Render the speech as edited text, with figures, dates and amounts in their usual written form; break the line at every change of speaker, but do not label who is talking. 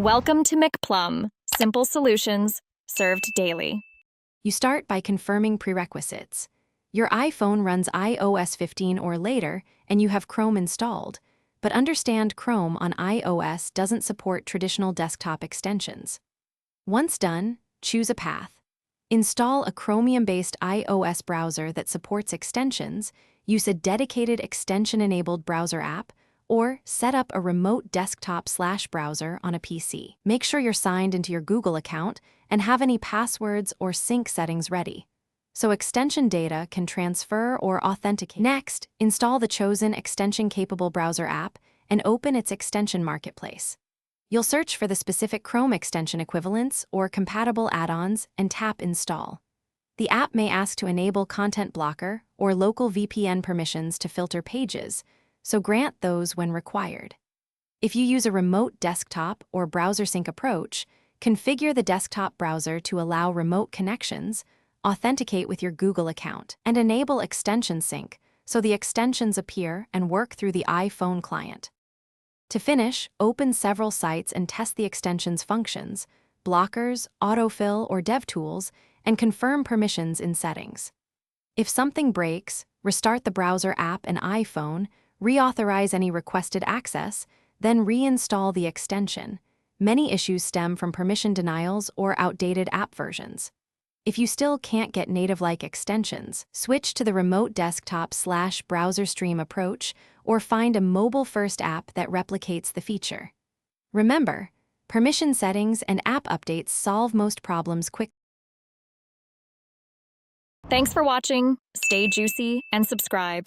Welcome to McPlum, simple solutions served daily.
You start by confirming prerequisites. Your iPhone runs iOS 15 or later, and you have Chrome installed. But understand Chrome on iOS doesn't support traditional desktop extensions. Once done, choose a path. Install a Chromium-based iOS browser that supports extensions, use a dedicated extension-enabled browser app, or set up a remote desktop/browser on a PC. Make sure you're signed into your Google account and have any passwords or sync settings ready, so extension data can transfer or authenticate. Next, install the chosen extension-capable browser app and open its extension marketplace. You'll search for the specific Chrome extension equivalents or compatible add-ons and tap Install. The app may ask to enable content blocker or local VPN permissions to filter pages, so grant those when required. If you use a remote desktop or browser sync approach, configure the desktop browser to allow remote connections, authenticate with your Google account, and enable extension sync so the extensions appear and work through the iPhone client. To finish, open several sites and test the extension's functions, blockers, autofill, or DevTools, and confirm permissions in settings. If something breaks, restart the browser app and iPhone, reauthorize any requested access, then reinstall the extension. Many issues stem from permission denials or outdated app versions. If you still can't get native-like extensions, switch to the remote desktop/browser stream approach or find a mobile-first app that replicates the feature. Remember, permission settings and app updates solve most problems quickly.
Thanks for watching. Stay juicy and subscribe.